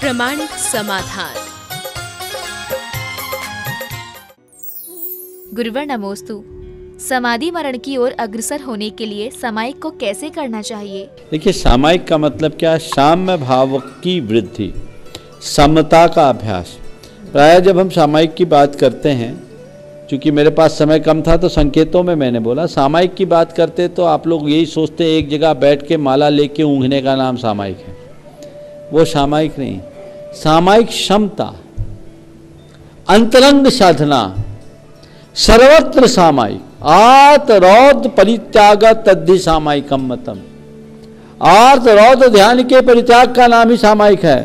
प्रामाणिक समाधान। गुरुवर नमोस्तु। समाधि मरण की ओर अग्रसर होने के लिए सामायिक को कैसे करना चाहिए? देखिए, सामायिक का मतलब क्या है? साम्य भाव की वृद्धि, समता का अभ्यास। प्रायः जब हम सामायिक की बात करते हैं, चूँकि मेरे पास समय कम था तो संकेतों में मैंने बोला, सामायिक की बात करते तो आप लोग यही सोचते हैं एक जगह बैठ के माला लेके ऊँघने का नाम सामायिक है। वो सामायिक नहीं। सामायिक क्षमता, अंतरंग साधना, सर्वत्र सामायिक। आर्त रौद्र परित्याग तद्धि सामायिकम मतम। आर्त रौद्र ध्यान के परित्याग का नाम ही सामायिक है।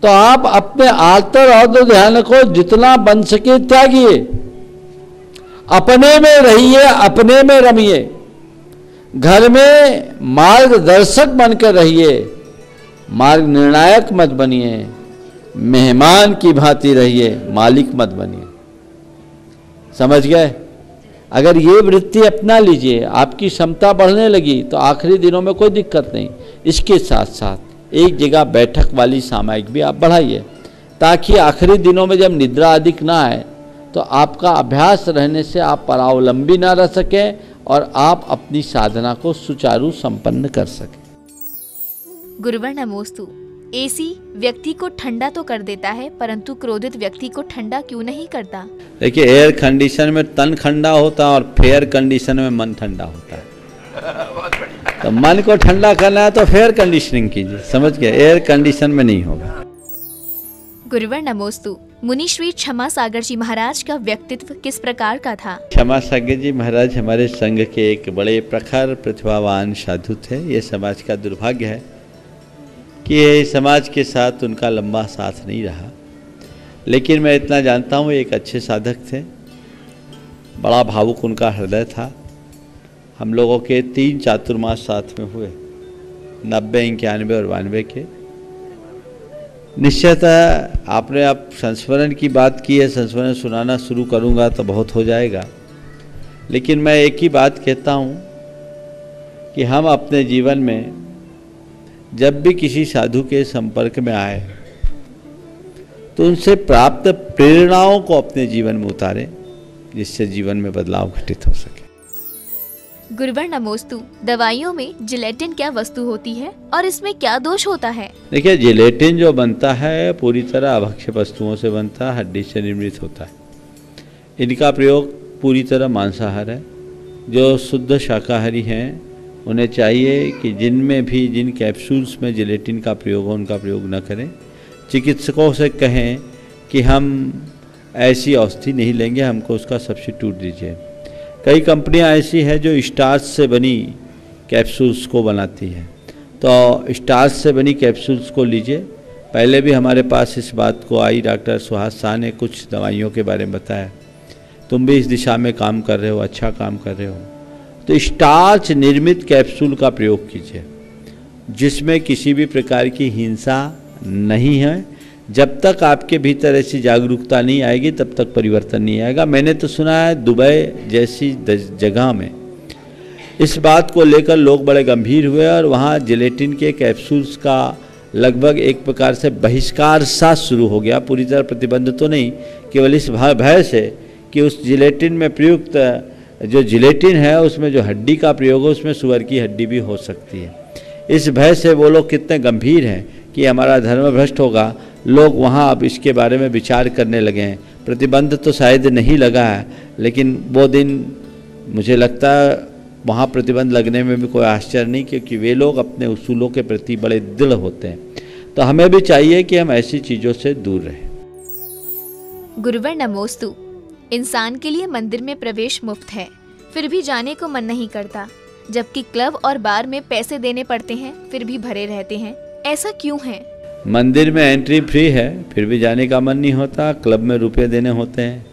तो आप अपने आर्त रौद्र ध्यान को जितना बन सके त्यागिए, अपने में रहिए, अपने में रमिए, घर में मार्गदर्शक बनकर रहिए, मार्ग निर्णायक मत बनिए, मेहमान की भांति रहिए, मालिक मत बनिए। समझ गए? अगर ये वृत्ति अपना लीजिए, आपकी क्षमता बढ़ने लगी तो आखिरी दिनों में कोई दिक्कत नहीं। इसके साथ साथ एक जगह बैठक वाली सामायिक भी आप बढ़ाइए, ताकि आखिरी दिनों में जब निद्रा अधिक ना आए तो आपका अभ्यास रहने से आप परावलंबी ना रह सकें और आप अपनी साधना को सुचारू संपन्न कर सकें। गुरुवर नमोस्तु। एसी व्यक्ति को ठंडा तो कर देता है, परंतु क्रोधित व्यक्ति को ठंडा क्यों नहीं करता? देखिए, एयर कंडीशन में तन ठंडा होता है और फेयर कंडीशन में मन ठंडा होता है। तो मन को ठंडा करना है तो फेयर कंडीशनिंग कीजिए। समझ गए? एयर कंडीशन में नहीं होगा। गुरुवर नमोस्तु। मुनि श्री क्षमा सागर जी महाराज का व्यक्तित्व किस प्रकार का था? क्षमा सागर जी महाराज हमारे संघ के एक बड़े प्रखर प्रतिभावान साधु थे। ये समाज का दुर्भाग्य है कि समाज के साथ उनका लंबा साथ नहीं रहा, लेकिन मैं इतना जानता हूँ एक अच्छे साधक थे। बड़ा भावुक उनका हृदय था। हम लोगों के 3 चातुर्मास साथ में हुए, 90, 91 और 92 के। निश्चयतः आपने अब संस्मरण की बात की है, संस्मरण सुनाना शुरू करूँगा तो बहुत हो जाएगा, लेकिन मैं एक ही बात कहता हूँ कि हम अपने जीवन में जब भी किसी साधु के संपर्क में आए तो उनसे प्राप्त प्रेरणाओं को अपने जीवन में उतारें, जिससे जीवन में बदलाव घटित हो सके। गुरुवर नमोस्तु। दवाइयों में जिलेटिन क्या वस्तु होती है और इसमें क्या दोष होता है? देखिए, जिलेटिन जो बनता है पूरी तरह अभक्ष्य वस्तुओं से बनता है, हड्डी से निर्मित होता है। इनका प्रयोग पूरी तरह मांसाहार है। जो शुद्ध शाकाहारी हैं उन्हें चाहिए कि जिन कैप्सूल्स में जिलेटिन का प्रयोग हो उनका प्रयोग न करें। चिकित्सकों से कहें कि हम ऐसी औषधि नहीं लेंगे, हमको उसका सब्स्टिट्यूट दीजिए। कई कंपनियां ऐसी हैं जो स्टार्च से बनी कैप्सूल्स को बनाती हैं, तो स्टार्च से बनी कैप्सूल्स को लीजिए। पहले भी हमारे पास इस बात को आई, डॉक्टर सुहास शाह ने कुछ दवाइयों के बारे में बताया। तुम भी इस दिशा में काम कर रहे हो, अच्छा काम कर रहे हो, तो स्टार्च निर्मित कैप्सूल का प्रयोग कीजिए, जिसमें किसी भी प्रकार की हिंसा नहीं है। जब तक आपके भीतर ऐसी जागरूकता नहीं आएगी तब तक परिवर्तन नहीं आएगा। मैंने तो सुना है दुबई जैसी जगह में इस बात को लेकर लोग बड़े गंभीर हुए और वहाँ जिलेटिन के कैप्सूल्स का लगभग एक प्रकार से बहिष्कार सा शुरू हो गया। पूरी तरह प्रतिबंध तो नहीं, केवल इस भय से कि उस जिलेटिन में प्रयुक्त जो जिलेटिन है उसमें जो हड्डी का प्रयोग हो उसमें सुअर की हड्डी भी हो सकती है। इस भय से वो लोग कितने गंभीर हैं कि हमारा धर्म भ्रष्ट होगा। लोग वहाँ अब इसके बारे में विचार करने लगे हैं। प्रतिबंध तो शायद नहीं लगा है, लेकिन वो दिन मुझे लगता है वहाँ प्रतिबंध लगने में भी कोई आश्चर्य नहीं, क्योंकि वे लोग अपने उसूलों के प्रति बड़े दृढ़ होते हैं। तो हमें भी चाहिए कि हम ऐसी चीज़ों से दूर रहें। गुरुवर नमोस्तु। इंसान के लिए मंदिर में प्रवेश मुफ्त है, फिर भी जाने को मन नहीं करता, जबकि क्लब और बार में पैसे देने पड़ते हैं, फिर भी भरे रहते हैं। ऐसा क्यों है? मंदिर में एंट्री फ्री है, फिर भी जाने का मन नहीं होता। क्लब में रुपए देने होते हैं,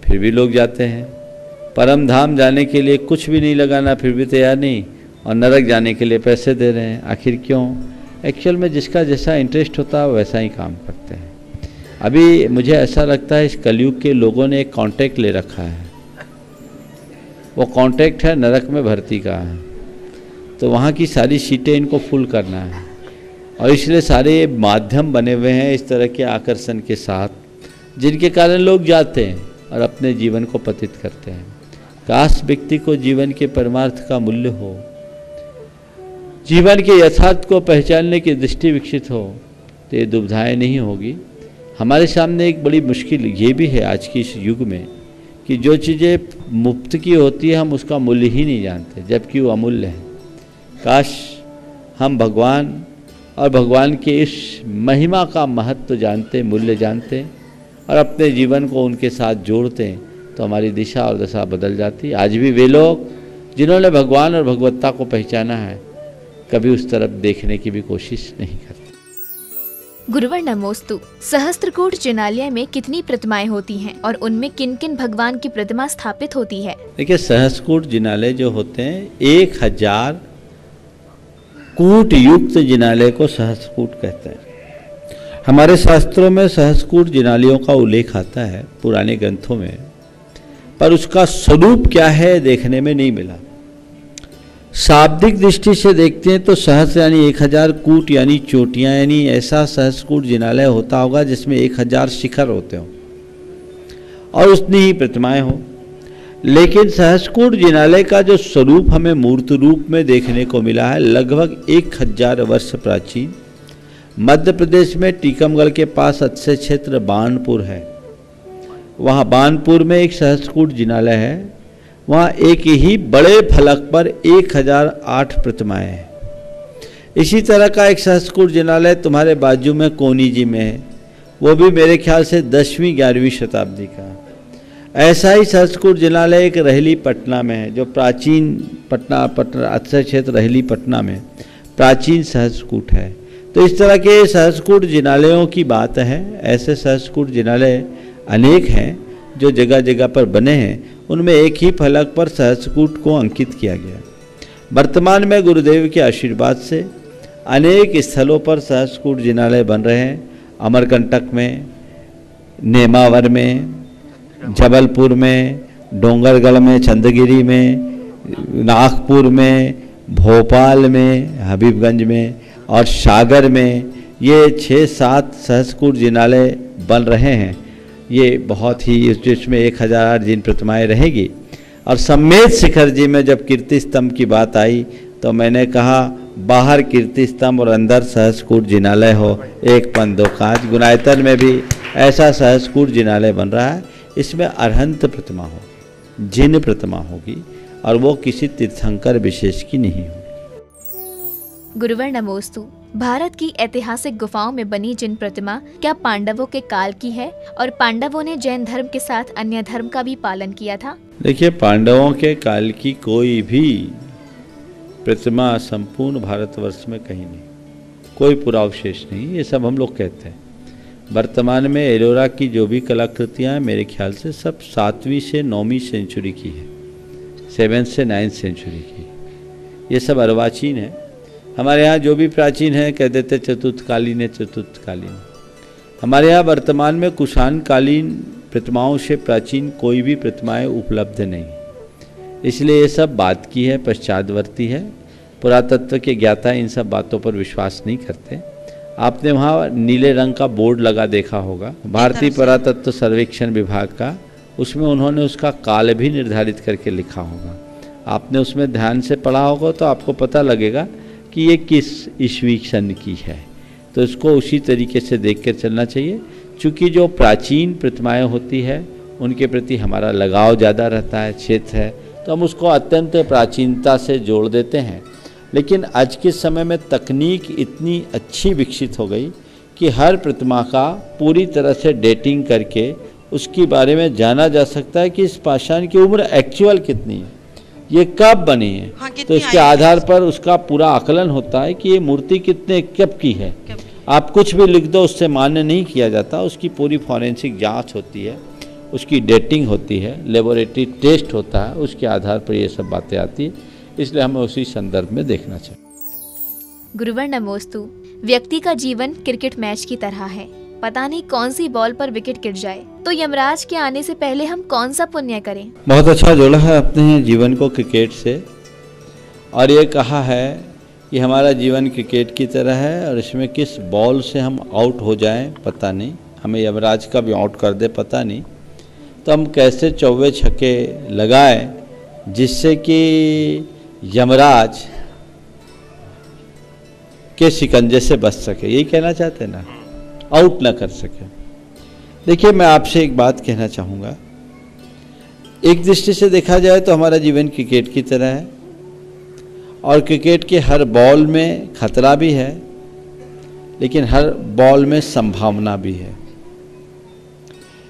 फिर भी लोग जाते हैं। परम धाम जाने के लिए कुछ भी नहीं लगाना, फिर भी तैयार नहीं, और नरक जाने के लिए पैसे दे रहे हैं। आखिर क्यों? एक्चुअल में जिसका जैसा इंटरेस्ट होता है वैसा ही काम करते हैं। अभी मुझे ऐसा लगता है इस कलयुग के लोगों ने एक कॉन्ट्रैक्ट ले रखा है। वो कॉन्ट्रैक्ट है नरक में भर्ती का है, तो वहाँ की सारी सीटें इनको फुल करना है। और इसलिए सारे माध्यम बने हुए हैं इस तरह के आकर्षण के साथ, जिनके कारण लोग जाते हैं और अपने जीवन को पतित करते हैं। काश व्यक्ति को जीवन के परमार्थ का मूल्य हो, जीवन के यथार्थ को पहचानने की दृष्टि विकसित हो, तो ये दुविधाएं नहीं होगी। हमारे सामने एक बड़ी मुश्किल ये भी है आज के इस युग में कि जो चीज़ें मुफ्त की होती है हम उसका मूल्य ही नहीं जानते, जबकि वो अमूल्य है। काश हम भगवान और भगवान के इस महिमा का महत्व जानते, मूल्य जानते और अपने जीवन को उनके साथ जोड़ते हैं, तो हमारी दिशा और दशा बदल जाती। आज भी वे लोग जिन्होंने भगवान और भगवत्ता को पहचाना है, कभी उस तरफ देखने की भी कोशिश नहीं करते। गुरुवर नमोस्तु। सहस्त्रकूट जिनालय में कितनी प्रतिमाएं होती हैं और उनमें किन किन भगवान की प्रतिमा स्थापित होती है? देखिए, सहस्त्रकूट जिनालय जो होते हैं 1000 कूट युक्त जिनालय को सहस्त्रकूट कहते हैं। हमारे शास्त्रों में सहस्त्रकूट जिनालयों का उल्लेख आता है पुराने ग्रंथों में, पर उसका स्वरूप क्या है देखने में नहीं मिला। शाब्दिक दृष्टि से देखते हैं तो सहस्त्र यानी 1000 कूट यानी चोटियाँ, यानी ऐसा सहस्त्रकूट जिनालय होता होगा जिसमें 1000 शिखर होते हों और उतनी ही प्रतिमाएं हों। लेकिन सहस्त्रकूट जिनालय का जो स्वरूप हमें मूर्त रूप में देखने को मिला है, लगभग 1000 वर्ष प्राचीन मध्य प्रदेश में टीकमगढ़ के पास अक्षय क्षेत्र बानपुर है। वहाँ बानपुर में एक सहस्त्रकूट जिनालय है। वहाँ एक ही बड़े फलक पर 1008 प्रतिमाएं हैं। इसी तरह का एक सहस्त्रकूट जिनालय तुम्हारे बाजू में कोनी जी में है, वो भी मेरे ख्याल से 10वीं 11वीं शताब्दी का। ऐसा ही सहस्त्रकूट जिनालय एक रहली पटना में है, जो प्राचीन पटना अक्षय क्षेत्र रहली पटना में प्राचीन सहस्त्रकूट है। तो इस तरह के सहस्त्रकूट जिनालयों की बात है। ऐसे सहस्त्रकूट जिनालय अनेक हैं जो जगह जगह पर बने हैं, उनमें एक ही फलक पर सहस्त्रकूट को अंकित किया गया। वर्तमान में गुरुदेव के आशीर्वाद से अनेक स्थलों पर सहस्त्रकूट जिनालय बन रहे हैं। अमरकंटक में, नेमावर में, जबलपुर में, डोंगरगढ़ में, चंद्रगिरी में, नागपुर में, भोपाल में, हबीबगंज में और सागर में ये 6-7 सहस्त्रकूट जिनालय बन रहे हैं। ये बहुत ही, जिसमें 1008 जिन प्रतिमाएं रहेगी। और सम्मेद शिखर जी में जब कीर्ति स्तंभ की बात आई तो मैंने कहा बाहर कीर्ति स्तंभ और अंदर सहस्त्रकूट जिनालय हो, एक पन दो काज। गुनायतन में भी ऐसा सहस्त्रकूट जिनालय बन रहा है। इसमें अरहंत प्रतिमा होगी, जिन प्रतिमा होगी, और वो किसी तीर्थंकर विशेष की नहीं होगी। गुरुवर नमोस्तु। भारत की ऐतिहासिक गुफाओं में बनी जिन प्रतिमा क्या पांडवों के काल की है और पांडवों ने जैन धर्म के साथ अन्य धर्म का भी पालन किया था? देखिए, पांडवों के काल की कोई भी प्रतिमा संपूर्ण भारतवर्ष में कहीं नहीं, कोई पुरावशेष नहीं। ये सब हम लोग कहते हैं। वर्तमान में एलोरा की जो भी कलाकृतियाँ हैं, मेरे ख्याल से सब 7वीं से 9वीं सेंचुरी की है, 7th से 9th सेंचुरी की। ये सब अर्वाचीन है। हमारे यहाँ जो भी प्राचीन है कह देते चतुर्थकालीन है, चतुर्थकालीन। हमारे यहाँ वर्तमान में कुषाणकालीन प्रतिमाओं से प्राचीन कोई भी प्रतिमाएं उपलब्ध नहीं, इसलिए ये सब बात की है, पश्चातवर्ती है। पुरातत्व के ज्ञाता इन सब बातों पर विश्वास नहीं करते। आपने वहाँ नीले रंग का बोर्ड लगा देखा होगा, भारतीय पुरातत्व सर्वेक्षण विभाग का, उसमें उन्होंने उसका काल भी निर्धारित करके लिखा होगा। आपने उसमें ध्यान से पढ़ा होगा तो आपको पता लगेगा कि ये किस ईस्वी सन की है। तो इसको उसी तरीके से देख कर चलना चाहिए। चूँकि जो प्राचीन प्रतिमाएं होती है उनके प्रति हमारा लगाव ज़्यादा रहता है, क्षेत्र है, तो हम उसको अत्यंत प्राचीनता से जोड़ देते हैं। लेकिन आज के समय में तकनीक इतनी अच्छी विकसित हो गई कि हर प्रतिमा का पूरी तरह से डेटिंग करके उसके बारे में जाना जा सकता है कि इस पाषाण की उम्र एक्चुअल कितनी है, ये कब बनी है। हाँ, तो इसके आधार पर उसका पूरा आकलन होता है कि ये मूर्ति कितने कब की है। आप कुछ भी लिख दो, उससे मान्य नहीं किया जाता। उसकी पूरी फॉरेंसिक जांच होती है, उसकी डेटिंग होती है, लेबोरेटरी टेस्ट होता है, उसके आधार पर ये सब बातें आती है। इसलिए हमें उसी संदर्भ में देखना चाहिए। गुरुवर नमोस्तु। व्यक्ति का जीवन क्रिकेट मैच की तरह है, पता नहीं कौन सी बॉल पर विकेट गिर जाए, तो यमराज के आने से पहले हम कौन सा पुण्य करें? बहुत अच्छा जोड़ा है अपने जीवन को क्रिकेट से, और ये कहा है कि हमारा जीवन क्रिकेट की तरह है और इसमें किस बॉल से हम आउट हो जाएं पता नहीं, हमें यमराज का भी आउट कर दे पता नहीं, तो हम कैसे चौवे छक्के लगाएं जिससे कि यमराज के शिकंजे से बच सके, यही कहना चाहते हैं ना, आउट ना कर सके। देखिए मैं आपसे एक बात कहना चाहूँगा, एक दृष्टि से देखा जाए तो हमारा जीवन क्रिकेट की तरह है और क्रिकेट के हर बॉल में खतरा भी है, लेकिन हर बॉल में संभावना भी है।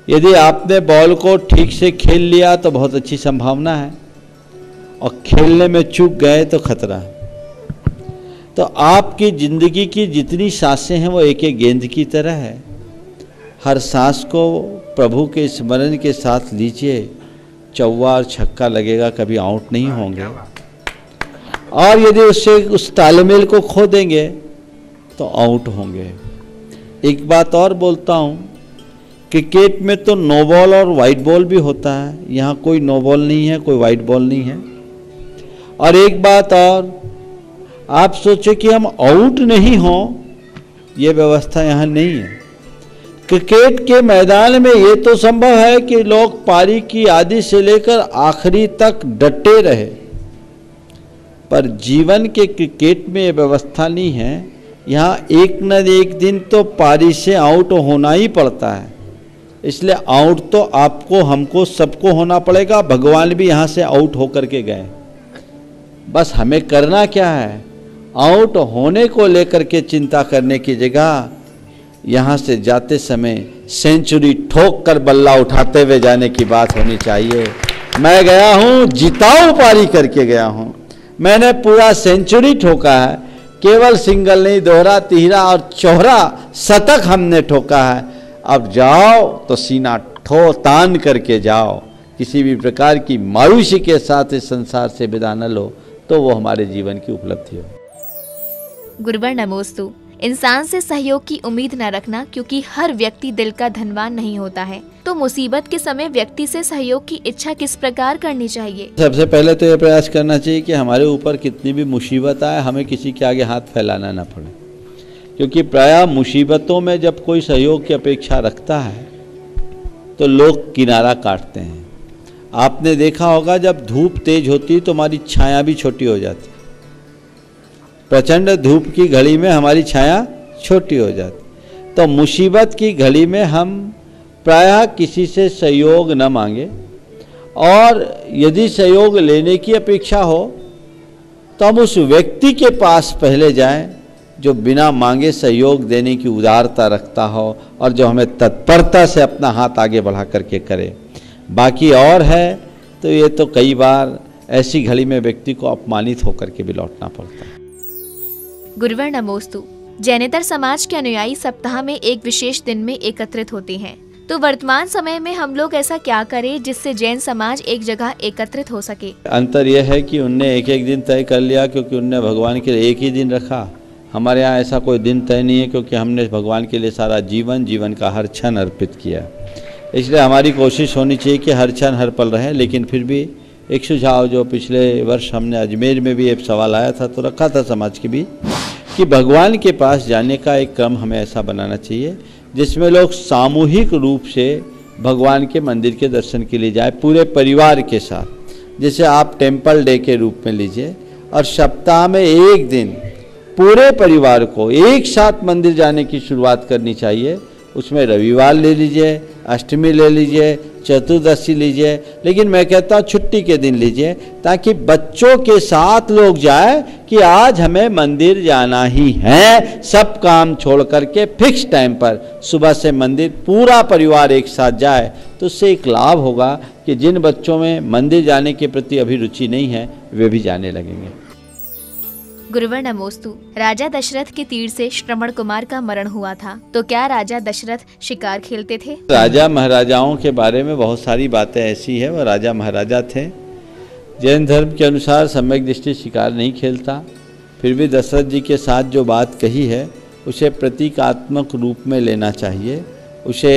यदि आपने बॉल को ठीक से खेल लिया तो बहुत अच्छी संभावना है और खेलने में चूक गए तो खतरा है। तो आपकी ज़िंदगी की जितनी सांसें हैं वो एक एक गेंद की तरह है। हर सांस को प्रभु के स्मरण के साथ लीजिए, चौवा और छक्का लगेगा, कभी आउट नहीं होंगे। और यदि उससे उस तालमेल को खो देंगे तो आउट होंगे। एक बात और बोलता हूँ, क्रिकेट में तो नो बॉल और वाइट बॉल भी होता है, यहाँ कोई नो बॉल नहीं है, कोई वाइट बॉल नहीं है। और एक बात और, आप सोचो कि हम आउट नहीं हों, ये व्यवस्था यहाँ नहीं है। क्रिकेट के मैदान में ये तो संभव है कि लोग पारी की आदि से लेकर आखिरी तक डटे रहे, पर जीवन के क्रिकेट में ये व्यवस्था नहीं है। यहाँ एक न एक दिन तो पारी से आउट होना ही पड़ता है, इसलिए आउट तो आपको, हमको, सबको होना पड़ेगा। भगवान भी यहाँ से आउट होकर के गए, बस हमें करना क्या है, आउट होने को लेकर के चिंता करने की जगह यहाँ से जाते समय सेंचुरी ठोक कर बल्ला उठाते हुए जाने की बात होनी चाहिए। मैं गया हूँ, जिताऊ पारी करके गया हूँ, मैंने पूरा सेंचुरी ठोका है, केवल सिंगल नहीं, दोहरा, तिहरा और चौहरा शतक हमने ठोका है। अब जाओ तो सीना ठो तान करके जाओ, किसी भी प्रकार की मायूसी के साथ इस संसार से विदा न लो, तो वो हमारे जीवन की उपलब्धि हो। गुरुवर नमोस्तु। इंसान से सहयोग की उम्मीद न रखना, क्योंकि हर व्यक्ति दिल का धनवान नहीं होता है। तो मुसीबत के समय व्यक्ति से सहयोग की इच्छा किस प्रकार करनी चाहिए? सबसे पहले तो यह प्रयास करना चाहिए कि हमारे ऊपर कितनी भी मुसीबत आए, हमें किसी के आगे हाथ फैलाना ना पड़े, क्योंकि प्रायः मुसीबतों में जब कोई सहयोग की अपेक्षा रखता है तो लोग किनारा काटते हैं। आपने देखा होगा, जब धूप तेज होती है तो हमारी छाया भी छोटी हो जाती है। प्रचंड धूप की घड़ी में हमारी छाया छोटी हो जाती। तो मुसीबत की घड़ी में हम प्रायः किसी से सहयोग न मांगे, और यदि सहयोग लेने की अपेक्षा हो तो हम उस व्यक्ति के पास पहले जाएं जो बिना मांगे सहयोग देने की उदारता रखता हो और जो हमें तत्परता से अपना हाथ आगे बढ़ा करके करे। बाकी और है तो ये तो कई बार ऐसी घड़ी में व्यक्ति को अपमानित होकर के भी लौटना पड़ता है। गुरुवर नमोस्तु। जैनेतर समाज के अनुयायी सप्ताह में एक विशेष दिन में एकत्रित होते हैं, तो वर्तमान समय में हम लोग ऐसा क्या करें जिससे जैन समाज एक जगह एकत्रित हो सके? अंतर यह है कि उनने एक एक दिन तय कर लिया, क्योंकि उनने भगवान के लिए एक ही दिन रखा। हमारे यहाँ ऐसा कोई दिन तय नहीं है, क्योंकि हमने भगवान के लिए सारा जीवन का हर क्षण अर्पित किया। इसलिए हमारी कोशिश होनी चाहिए कि हर क्षण हर पल रहे। लेकिन फिर भी एक सुझाव जो पिछले वर्ष हमने अजमेर में भी एक सवाल आया था तो रखा था समाज के भी, कि भगवान के पास जाने का एक क्रम हमें ऐसा बनाना चाहिए जिसमें लोग सामूहिक रूप से भगवान के मंदिर के दर्शन के लिए जाए, पूरे परिवार के साथ। जैसे आप टेम्पल डे के रूप में लीजिए, और सप्ताह में एक दिन पूरे परिवार को एक साथ मंदिर जाने की शुरुआत करनी चाहिए। उसमें रविवार ले लीजिए, अष्टमी ले लीजिए, चतुर्दशी लीजिए, लेकिन मैं कहता हूँ छुट्टी के दिन लीजिए, ताकि बच्चों के साथ लोग जाए कि आज हमें मंदिर जाना ही है। सब काम छोड़ करके फिक्स टाइम पर सुबह से मंदिर पूरा परिवार एक साथ जाए, तो उससे एक लाभ होगा कि जिन बच्चों में मंदिर जाने के प्रति अभी रुचि नहीं है वे भी जाने लगेंगे। गुरुवर नमोस्तु। राजा दशरथ के तीर से श्रवण कुमार का मरण हुआ था, तो क्या राजा दशरथ शिकार खेलते थे? राजा महाराजाओं के बारे में बहुत सारी बातें ऐसी है, वह राजा महाराजा थे। जैन धर्म के अनुसार सम्यक दृष्टि शिकार नहीं खेलता, फिर भी दशरथ जी के साथ जो बात कही है उसे प्रतीकात्मक रूप में लेना चाहिए, उसे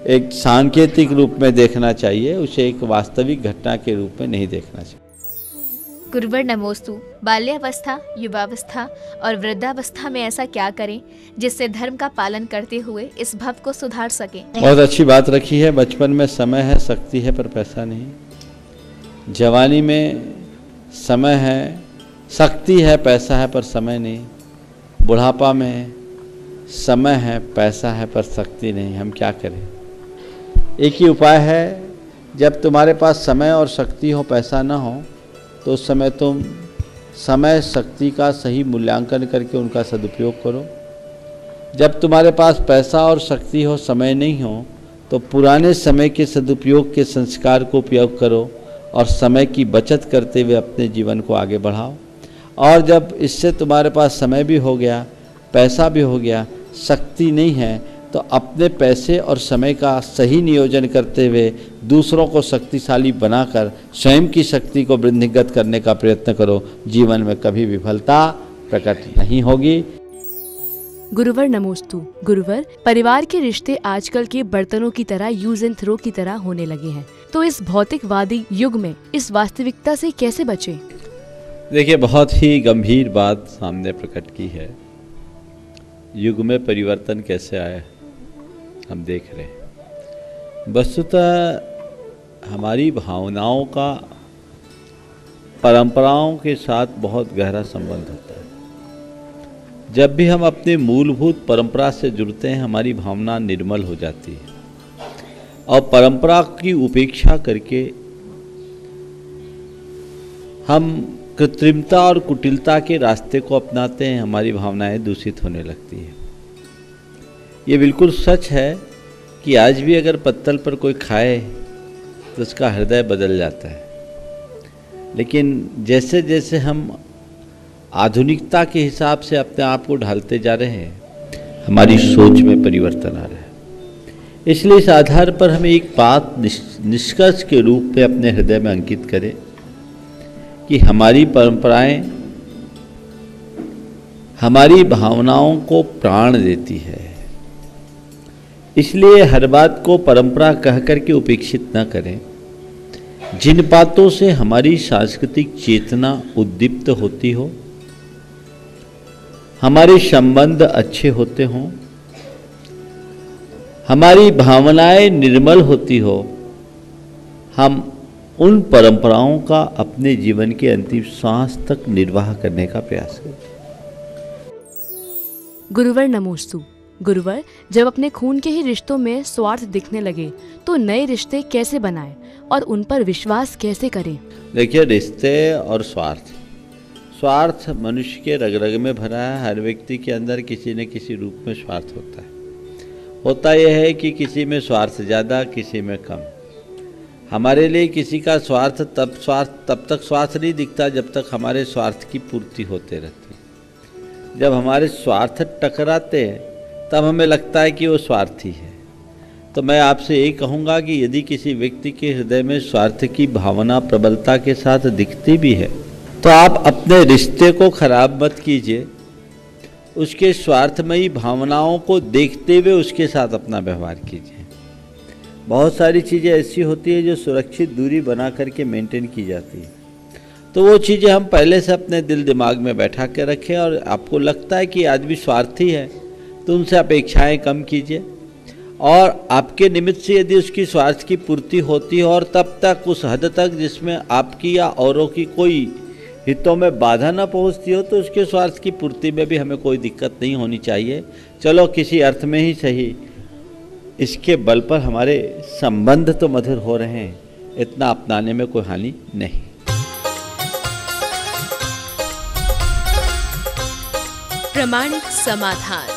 एक सांकेतिक रूप में देखना चाहिए, उसे एक वास्तविक घटना के रूप में नहीं देखना चाहिए। गुरुवर नमोस्तु। बाल्यावस्था, युवावस्था और वृद्धावस्था में ऐसा क्या करें जिससे धर्म का पालन करते हुए इस भव को सुधार सकें? बहुत अच्छी बात रखी है। बचपन में समय है, शक्ति है, पर पैसा नहीं। जवानी में समय है, शक्ति है, पैसा है, पर समय नहीं। बुढ़ापा में समय है, पैसा है, पर शक्ति नहीं। हम क्या करें? एक ही उपाय है, जब तुम्हारे पास समय और शक्ति हो, पैसा ना हो, तो उस समय तुम समय शक्ति का सही मूल्यांकन करके उनका सदुपयोग करो। जब तुम्हारे पास पैसा और शक्ति हो, समय नहीं हो, तो पुराने समय के सदुपयोग के संस्कार को उपयोग करो और समय की बचत करते हुए अपने जीवन को आगे बढ़ाओ। और जब इससे तुम्हारे पास समय भी हो गया, पैसा भी हो गया, शक्ति नहीं है, तो अपने पैसे और समय का सही नियोजन करते हुए दूसरों को शक्तिशाली बनाकर स्वयं की शक्ति को वृद्धिगत करने का प्रयत्न करो। जीवन में कभी विफलता प्रकट नहीं होगी। गुरुवर नमोस्तु। गुरुवर, परिवार के रिश्ते आजकल के बर्तनों की तरह यूज एंड थ्रो की तरह होने लगे हैं, तो इस भौतिकवादी युग में इस वास्तविकता से कैसे बचें? देखिए, बहुत ही गंभीर बात सामने प्रकट की है। युग में परिवर्तन कैसे आया हम देख रहे हैं। वस्तुतः हमारी भावनाओं का परंपराओं के साथ बहुत गहरा संबंध होता है। जब भी हम अपने मूलभूत परंपरा से जुड़ते हैं, हमारी भावना निर्मल हो जाती है और परंपरा की उपेक्षा करके हम कृत्रिमता और कुटिलता के रास्ते को अपनाते हैं। हमारी भावनाएं दूषित होने लगती हैं। ये बिल्कुल सच है कि आज भी अगर पत्तल पर कोई खाए तो उसका हृदय बदल जाता है, लेकिन जैसे जैसे हम आधुनिकता के हिसाब से अपने आप को ढालते जा रहे हैं, हमारी सोच में परिवर्तन आ रहा है। इसलिए इस आधार पर हमें एक बात निष्कर्ष के रूप में अपने हृदय में अंकित करें कि हमारी परंपराएं हमारी भावनाओं को प्राण देती है। इसलिए हर बात को परंपरा कह करके उपेक्षित न करें। जिन बातों से हमारी सांस्कृतिक चेतना उद्दीप्त होती हो, हमारे संबंध अच्छे होते हों, हमारी भावनाएं निर्मल होती हो, हम उन परंपराओं का अपने जीवन के अंतिम सांस तक निर्वाह करने का प्रयास करें। गुरुवर नमोस्तु। गुरुवर, जब अपने खून के ही रिश्तों में स्वार्थ दिखने लगे तो नए रिश्ते कैसे बनाएं और उन पर विश्वास कैसे करें? देखिए, रिश्ते और स्वार्थ मनुष्य के रग रग में भरा है। हर व्यक्ति के अंदर किसी न किसी रूप में स्वार्थ होता है। होता यह है कि किसी में स्वार्थ ज़्यादा, किसी में कम। हमारे लिए किसी का स्वार्थ तब तक स्वार्थ नहीं दिखता जब तक हमारे स्वार्थ की पूर्ति होते रहती। जब हमारे स्वार्थ टकराते हैं तब हमें लगता है कि वो स्वार्थी है। तो मैं आपसे ये कहूँगा कि यदि किसी व्यक्ति के हृदय में स्वार्थ की भावना प्रबलता के साथ दिखती भी है, तो आप अपने रिश्ते को खराब मत कीजिए। उसके स्वार्थमयी भावनाओं को देखते हुए उसके साथ अपना व्यवहार कीजिए। बहुत सारी चीज़ें ऐसी होती है जो सुरक्षित दूरी बना करके मेंटेन की जाती है, तो वो चीज़ें हम पहले से अपने दिल दिमाग में बैठा के रखें। और आपको लगता है कि आदमी स्वार्थी है तो उनसे अपेक्षाएं कम कीजिए, और आपके निमित्त से यदि उसकी स्वार्थ की पूर्ति होती है और तब तक उस हद तक जिसमें आपकी या औरों की कोई हितों में बाधा न पहुंचती हो, तो उसके स्वार्थ की पूर्ति में भी हमें कोई दिक्कत नहीं होनी चाहिए। चलो, किसी अर्थ में ही सही, इसके बल पर हमारे संबंध तो मधुर हो रहे हैं, इतना अपनाने में कोई हानि नहीं। प्रामाणिक समाधान।